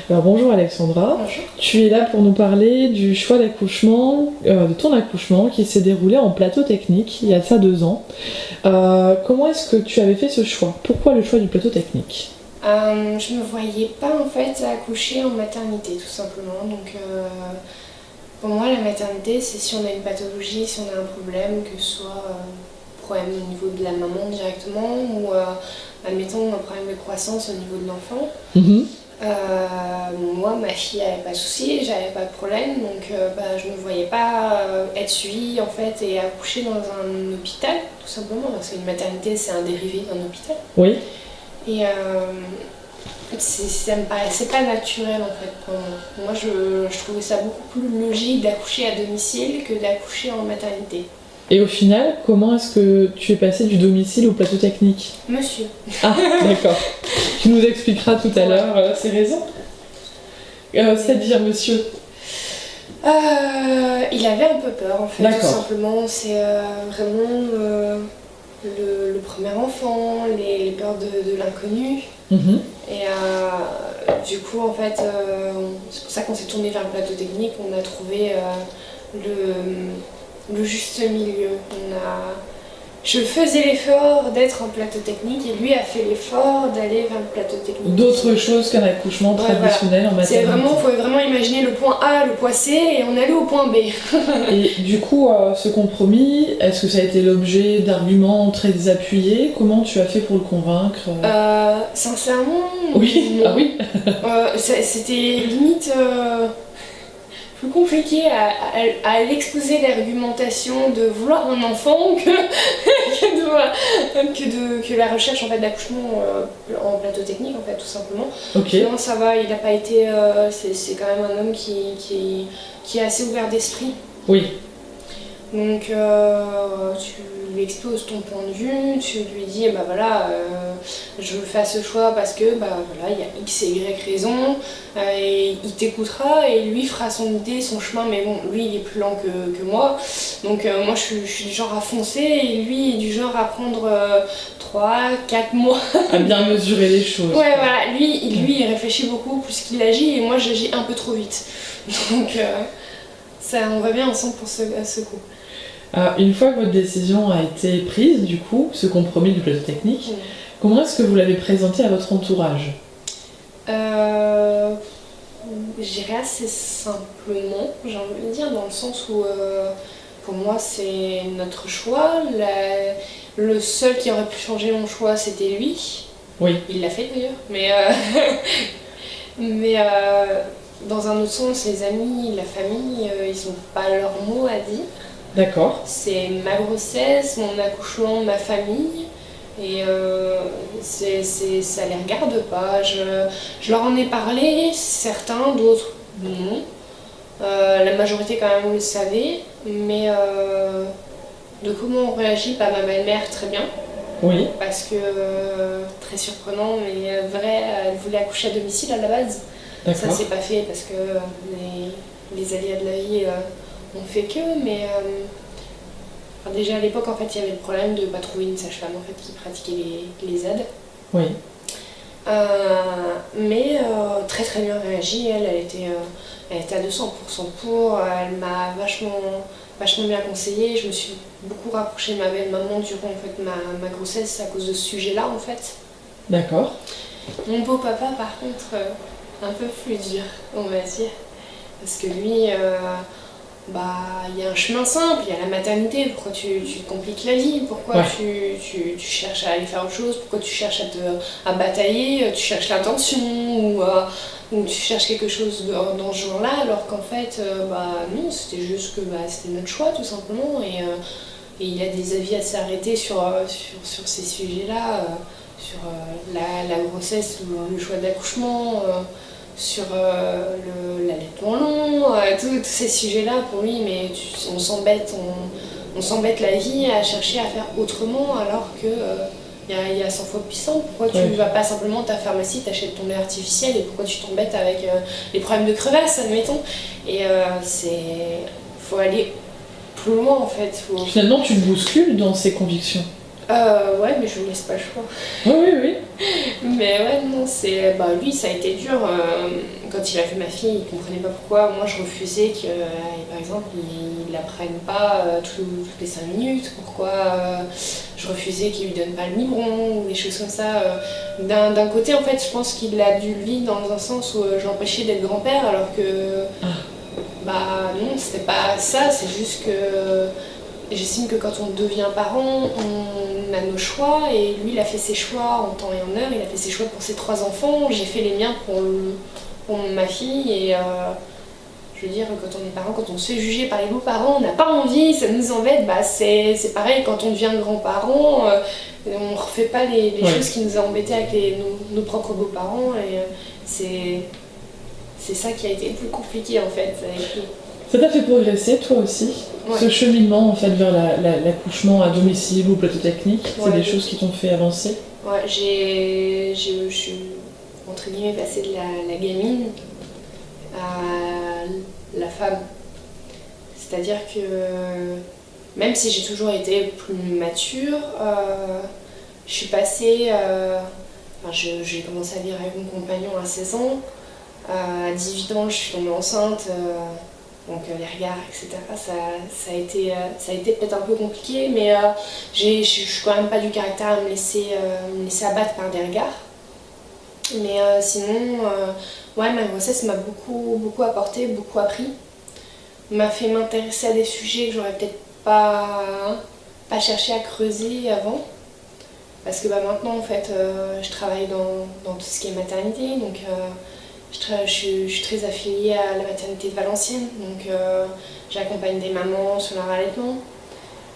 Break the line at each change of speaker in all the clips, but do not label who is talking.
Alors, bonjour Alexandra,
Bonjour.
tu es là pour nous parler du choix d'accouchement, de ton accouchement qui s'est déroulé en plateau technique il y a ça 2 ans. Comment est-ce que tu avais fait ce choix? Pourquoi le choix du plateau technique?
Je me voyais pas en fait accoucher en maternité tout simplement. Donc pour moi la maternité c'est si on a une pathologie, si on a un problème, que ce soit problème au niveau de la maman directement ou admettons un problème de croissance au niveau de l'enfant. Moi ma fille avait pas de soucis, j'avais pas de problème, donc je me voyais pas être suivie en fait et accoucher dans un hôpital tout simplement, parce qu'une maternité c'est un dérivé d'un hôpital.
Oui.
Et ça me paraissait pas naturel en fait pour moi. Moi je trouvais ça beaucoup plus logique d'accoucher à domicile que d'accoucher en maternité.
Et au final, comment est-ce que tu es passé du domicile au plateau technique?
Monsieur.
Ah, d'accord. Tu nous expliqueras tout à l'heure ces raisons. C'est-à-dire monsieur?
Il avait un peu peur en fait, tout
D'accord.
simplement. C'est vraiment le premier enfant, les peurs de l'inconnu. Et du coup, en fait, c'est pour ça qu'on s'est tourné vers le plateau technique. On a trouvé le juste milieu. Je faisais l'effort d'être en plateau technique et lui a fait l'effort d'aller vers le plateau technique.
D'autres choses qu'un accouchement traditionnel en maternité.
Il faut vraiment imaginer le point A, le point C et on allait au point B.
Et du coup, ce compromis, est-ce que ça a été l'objet d'arguments très appuyés? Comment tu as fait pour le convaincre?
Sincèrement,
Oui,
non.
ah oui.
C'était limite plus compliqué à l'exposer l'argumentation de vouloir un enfant que la recherche en fait, d'accouchement en plateau technique en fait, tout simplement.
Ok.
Non, ça va, il n'a pas été. C'est quand même un homme qui est assez ouvert d'esprit.
Oui.
Donc tu lui exposes ton point de vue, tu lui dis je fais ce choix parce que il y a X et Y raison, et il t'écoutera et lui fera son idée, son chemin, mais bon, lui il est plus lent que moi, donc moi je suis du genre à foncer et lui est du genre à prendre 3-4 mois. À
bien mesurer les choses.
Ouais, voilà, lui il réfléchit beaucoup plus qu'il agit et moi j'agis un peu trop vite. Donc ça, on va bien ensemble pour ce coup.
Une fois que votre décision a été prise, du coup, ce compromis du plateau technique, comment est-ce que vous l'avez présenté à votre entourage?
J'irais assez simplement, j'ai envie de dire, dans le sens où pour moi c'est notre choix. Le seul qui aurait pu changer mon choix c'était lui.
Oui.
Il l'a fait d'ailleurs, mais dans un autre sens, les amis, la famille, ils n'ont pas leur mot à dire.
D'accord.
C'est ma grossesse, mon accouchement, ma famille, et ça les regarde pas. Je leur en ai parlé, certains, d'autres non. La majorité quand même le savait, mais de comment on réagit, ma belle-mère très bien.
Oui.
Parce que, très surprenant, mais vrai, elle voulait accoucher à domicile à la base.
D'accord.
Ça s'est pas fait parce que les aléas de la vie ont fait que, mais déjà à l'époque en fait il y avait le problème de pas trouver une sage-femme en fait qui pratiquait les aides.
Oui.
Mais très très bien réagi, elle était à 200% pour, elle m'a vachement bien conseillé, je me suis beaucoup rapprochée de ma belle-maman durant en fait, ma grossesse à cause de ce sujet-là en fait.
D'accord.
Mon beau-papa par contre, un peu plus dur on va dire, parce que lui, il y a un chemin simple, il y a la maternité, pourquoi tu te compliques la vie, pourquoi tu cherches à aller faire autre chose, pourquoi tu cherches à batailler, tu cherches l'attention ou tu cherches quelque chose dans ce genre-là, alors qu'en fait, non, c'était juste que c'était notre choix tout simplement, et il y a des avis assez arrêtés sur ces sujets-là, sur la grossesse, le choix d'accouchement, sur l'allaitement long, tous ces sujets-là pour lui, mais on s'embête la vie à chercher à faire autrement alors que il y a 100 fois puissant. Pourquoi tu vas pas simplement à ta pharmacie, t'achètes ton lait artificiel et pourquoi tu t'embêtes avec les problèmes de crevasse, admettons. Et faut aller plus loin en fait.
Finalement, tu le bouscules dans ses convictions.
Ouais, mais je ne laisse pas le choix.
Oui.
Mais ouais, non, lui, ça a été dur. Quand il a vu ma fille, il comprenait pas pourquoi. Moi, je refusais que, par exemple, il la prenne pas toutes les 5 minutes. Pourquoi je refusais qu'il lui donne pas le biberon ou des choses comme ça. D'un côté, en fait, je pense qu'il a dû le vivre dans un sens où je l'empêchais d'être grand-père, alors que, bah non, c'était pas ça. C'est juste que j'estime que quand on devient parent, on a nos choix, et lui, il a fait ses choix en temps et en heure. Il a fait ses choix pour ses 3 enfants. J'ai fait les miens pour ma fille, et je veux dire, quand on est parent, quand on se fait juger par les beaux-parents, on n'a pas envie, ça nous embête. Bah, c'est pareil, quand on devient grand-parent, on ne refait pas les choses qui nous ont embêtés avec nos propres beaux-parents, et c'est ça qui a été le plus compliqué en fait avec lui.
Ça t'a fait progresser, toi aussi, ce cheminement en fait vers l'accouchement à domicile ou plateau technique, c'est des choses qui t'ont fait avancer?
Ouais, je suis entre guillemets passée de la gamine à la femme. C'est-à-dire que même si j'ai toujours été plus mature, je suis passée... j'ai commencé à vivre avec mon compagnon à 16 ans. À 18 ans, je suis tombée enceinte. Donc les regards, etc. Ça a été peut-être un peu compliqué, mais je suis quand même pas du caractère à me laisser abattre par des regards. Mais sinon, ouais, ma grossesse m'a beaucoup apporté, beaucoup appris. M'a fait m'intéresser à des sujets que j'aurais peut-être pas cherché à creuser avant. Parce que maintenant, en fait, je travaille dans tout ce qui est maternité, donc je suis très affiliée à la maternité de Valenciennes, donc j'accompagne des mamans sur leur allaitement,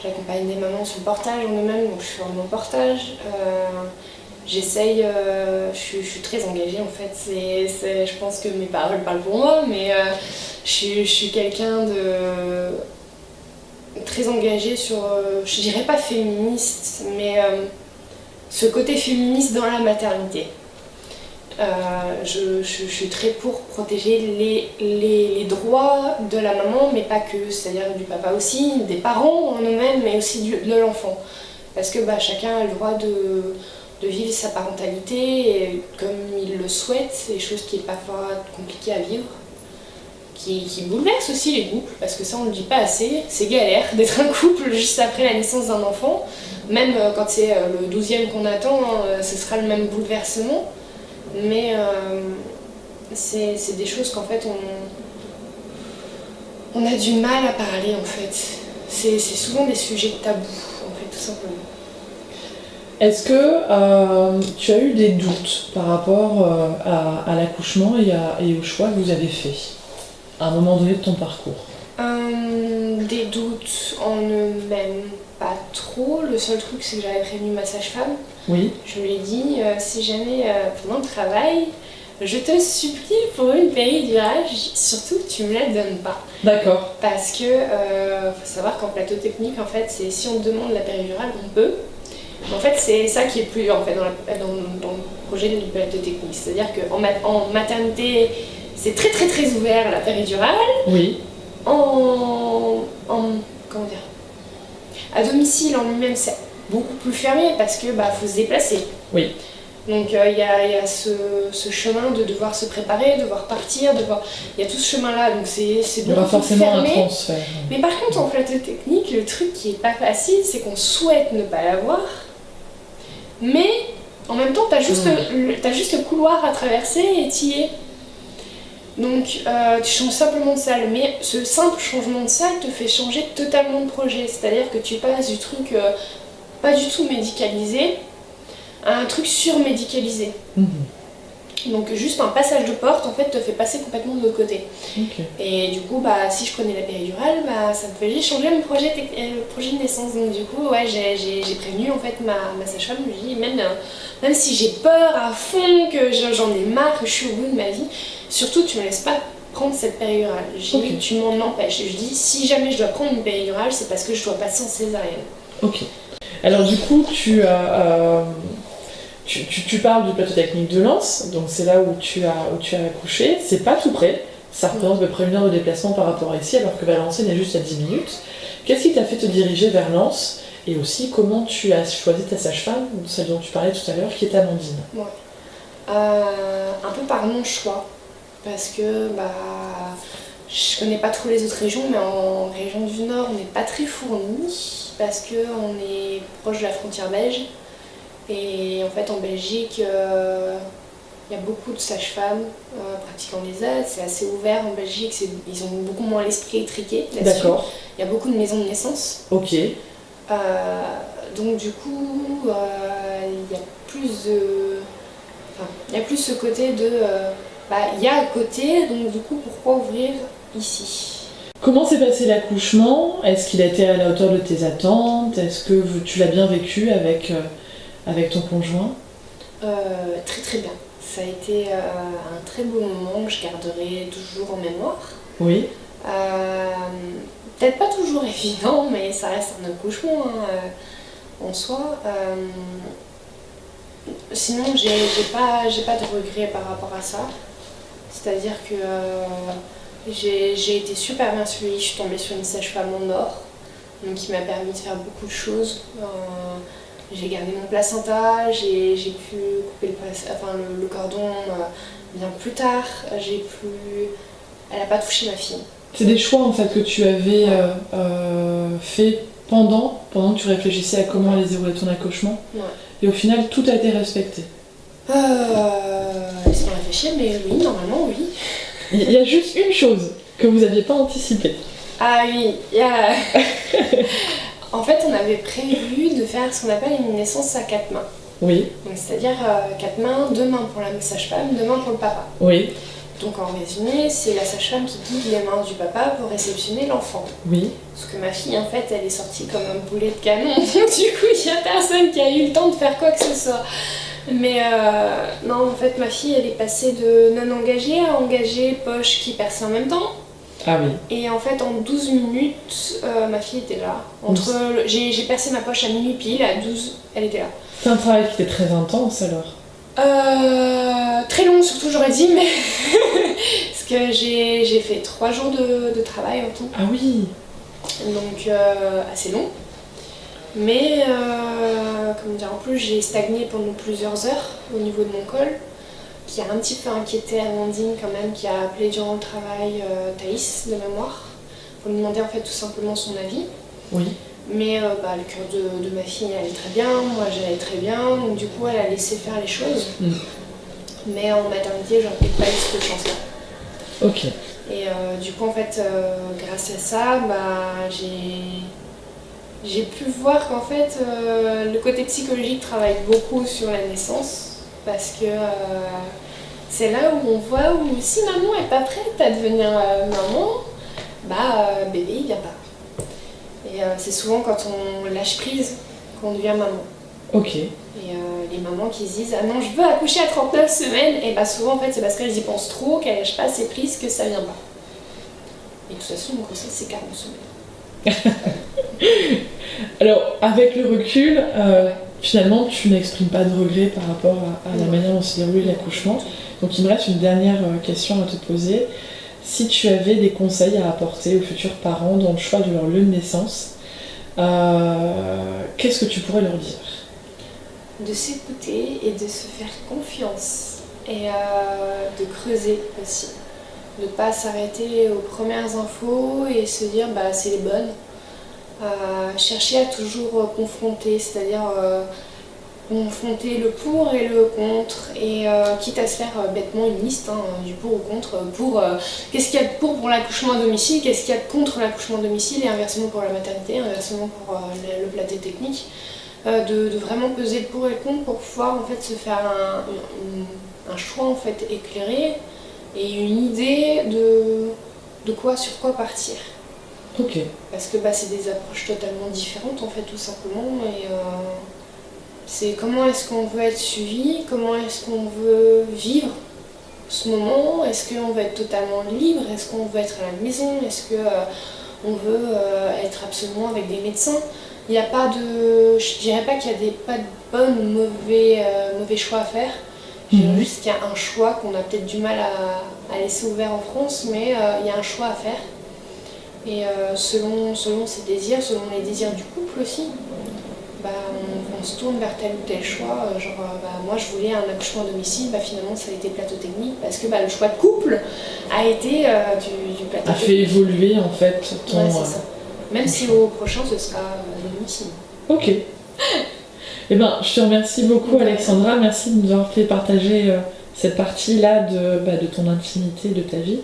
j'accompagne des mamans sur le portage en eux-mêmes, donc je suis en portage. J'essaye, je suis très engagée en fait, je pense que mes paroles parlent pour moi, mais je suis quelqu'un de très engagé sur, je dirais pas féministe, mais ce côté féministe dans la maternité. Je suis très pour protéger les droits de la maman, mais pas que, c'est-à-dire du papa aussi, des parents en eux-mêmes, mais aussi de l'enfant. Parce que chacun a le droit de vivre sa parentalité comme il le souhaite, c'est des choses qui n'est pas compliquées à vivre, qui bouleversent aussi les couples, parce que ça on ne le dit pas assez, c'est galère d'être un couple juste après la naissance d'un enfant, même quand c'est le 12e qu'on attend, ce sera le même bouleversement. Mais c'est des choses qu'en fait on a du mal à parler en fait. C'est souvent des sujets tabous en fait, tout simplement.
Est-ce que tu as eu des doutes par rapport à l'accouchement et au choix que vous avez fait à un moment donné de ton parcours?
Des doutes en eux-mêmes, pas trop. Le seul truc, c'est que j'avais prévenu ma sage-femme.
Oui.
Je lui ai dit, si jamais pendant le travail, je te supplie pour une péridurale, surtout tu me la donnes pas.
D'accord.
Parce que faut savoir qu'en plateau technique, en fait, c'est si on demande la péridurale, on peut. En fait, c'est ça qui est plus en fait dans le projet du plateau technique. C'est-à-dire qu'en maternité, c'est très très très ouvert la péridurale.
Oui.
Comment dire, à domicile en lui-même, c'est beaucoup plus fermé parce que faut se déplacer.
Oui.
Donc il y a ce chemin de devoir se préparer, devoir partir, il y a tout ce chemin-là, donc c'est beaucoup plus fermé. Il y aura forcément un transfert. Mais par contre, en plateau technique, le truc qui est pas facile, c'est qu'on souhaite ne pas l'avoir, mais en même temps, t'as juste le couloir à traverser et t'y es. Donc tu changes simplement de salle, mais ce simple changement de salle te fait changer totalement de projet. C'est-à-dire que tu passes du truc pas du tout médicalisé à un truc surmédicalisé. Donc juste un passage de porte en fait te fait passer complètement de l'autre côté.
Okay.
Et du coup si je prenais la péridurale, ça me faisait changer mon projet de naissance. Donc du coup j'ai prévenu en fait ma sage-femme, je lui ai dit même si j'ai peur à fond, que j'en ai marre, que je suis au bout de ma vie, surtout tu me laisses pas prendre cette péridurale. J'ai dit tu m'en empêches. Je dis si jamais je dois prendre une péridurale, c'est parce que je dois passer en césarienne.
Ok. Alors du coup tu parles du plateau technique de Lens, donc c'est là où tu as accouché, c'est pas tout près, ça représente à peu près 1 heure de déplacement par rapport à ici, alors que Valenciennes est juste à 10 minutes. Qu'est-ce qui t'a fait te diriger vers Lens, et aussi comment tu as choisi ta sage-femme, celle dont tu parlais tout à l'heure, qui est Amandine?
Ouais. Un peu par mon choix, parce que je connais pas trop les autres régions, mais en région du Nord, on n'est pas très fourni, parce qu'on est proche de la frontière belge. Et en fait, en Belgique, il y a beaucoup de sages-femmes pratiquant les aides, c'est assez ouvert en Belgique, ils ont beaucoup moins l'esprit étriqué là-dessus.
D'accord.
Il y a beaucoup de maisons de naissance.
Ok.
Donc du coup, il y a plus de... Enfin, il y a plus ce côté de... il y a à côté, donc du coup, pourquoi ouvrir ici?
Comment s'est passé l'accouchement? Est-ce qu'il a été à la hauteur de tes attentes? Est-ce que tu l'as bien vécu avec ton conjoint?
Très très bien. Ça a été un très beau moment que je garderai toujours en mémoire.
Oui.
Peut-être pas toujours évident, mais ça reste un accouchement en soi. Sinon, j'ai pas de regrets par rapport à ça. C'est-à-dire que j'ai été super bien suivie. Je suis tombée sur une sage-femme en or, donc qui m'a permis de faire beaucoup de choses. J'ai gardé mon placenta, j'ai pu couper le cordon bien plus tard. Elle n'a pas touché ma fille.
C'est des choix en fait que tu avais fait pendant que tu réfléchissais à comment allait se dérouler ton accouchement.
Ouais.
Et au final, tout a été respecté.
Laisse-moi réfléchir, mais oui, normalement oui.
Il y a juste une chose que vous n'aviez pas anticipée.
Ah oui, il y a... En fait, on avait prévu de faire ce qu'on appelle une naissance à 4 mains.
Oui.
Donc, c'est-à-dire 4 mains, 2 mains pour la sage-femme, 2 mains pour le papa.
Oui.
Donc en résumé, c'est la sage-femme qui guide les mains du papa pour réceptionner l'enfant.
Oui.
Parce que ma fille, en fait, elle est sortie comme un boulet de canon. Donc du coup, il n'y a personne qui a eu le temps de faire quoi que ce soit. Mais non, en fait, ma fille, elle est passée de non engagée à engagée, poche qui perçait en même temps.
Ah oui.
Et en fait, en 12 minutes, ma fille était là. J'ai percé ma poche à minuit pile, à 12, elle était là.
C'est un travail qui était très intense alors.
Très long surtout, j'aurais dit, mais parce que j'ai fait 3 jours de travail en tout.
Ah oui.
Donc assez long. Mais comment dire, en plus j'ai stagné pendant plusieurs heures au niveau de mon col, qui a un petit peu inquiété Amandine quand même, qui a appelé durant le travail Thaïs de mémoire, pour lui demander en fait tout simplement son avis.
Oui.
Mais le cœur de ma fille allait très bien, moi j'allais très bien, donc du coup elle a laissé faire les choses. Mais en maternité, j'aurais peut-être pas eu cette chance-là.
Ok.
Et du coup, en fait, grâce à ça, j'ai pu voir qu'en fait, le côté psychologique travaille beaucoup sur la naissance. Parce que c'est là où on voit où si maman est pas prête à devenir maman, bébé il vient pas. Et c'est souvent quand on lâche prise qu'on devient maman.
Ok.
Et les mamans qui se disent « Ah non, je veux accoucher à 39 semaines », et souvent en fait c'est parce qu'elles y pensent trop, qu'elles lâchent pas assez prise, que ça vient pas. Et de toute façon, une grossesse c'est 40 semaines.
Alors, avec le recul, finalement tu n'exprimes pas de regrets par rapport à la manière dont s'est déroulé l'accouchement. Donc il me reste une dernière question à te poser. Si tu avais des conseils à apporter aux futurs parents dans le choix de leur lieu de naissance, qu'est-ce que tu pourrais leur dire ?
De s'écouter et de se faire confiance et de creuser aussi. De ne pas s'arrêter aux premières infos et se dire c'est les bonnes. Chercher à toujours confronter, c'est-à-dire confronter le pour et le contre et quitte à se faire bêtement une liste du pour ou contre. Qu'est-ce qu'il y a de pour l'accouchement à domicile, qu'est-ce qu'il y a de contre l'accouchement à domicile et inversement pour la maternité, inversement pour le plateau technique. De vraiment peser le pour et le contre pour pouvoir en fait se faire un choix en fait éclairé et une idée sur quoi partir.
Ok.
Parce que c'est des approches totalement différentes en fait tout simplement et c'est comment est-ce qu'on veut être suivi, comment est-ce qu'on veut vivre ce moment, est-ce qu'on veut être totalement libre, est-ce qu'on veut être à la maison, est-ce qu'on veut être absolument avec des médecins. Il n'y a pas de... Je dirais pas qu'il y a pas de bon ou mauvais choix à faire. Je dirais juste qu'il y a un choix qu'on a peut-être du mal à laisser ouvert en France, mais il y a un choix à faire. Et selon ses désirs, selon les désirs du couple aussi, on on se tourne vers tel ou tel choix. Moi je voulais un accouchement à domicile, finalement ça a été plateau technique parce que le choix de couple a été du plateau technique.
A fait évoluer en fait ton...
Ouais, c'est ça. Même si au prochain ce sera à domicile.
Ok. Eh ben, je te remercie beaucoup Alexandra, merci de nous avoir fait partager cette partie-là de ton intimité, de ta vie.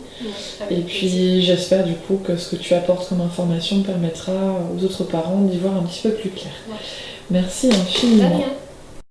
Et puis j'espère du coup que ce que tu apportes comme information permettra aux autres parents d'y voir un petit peu plus clair. Ouais. Merci infiniment.
De rien.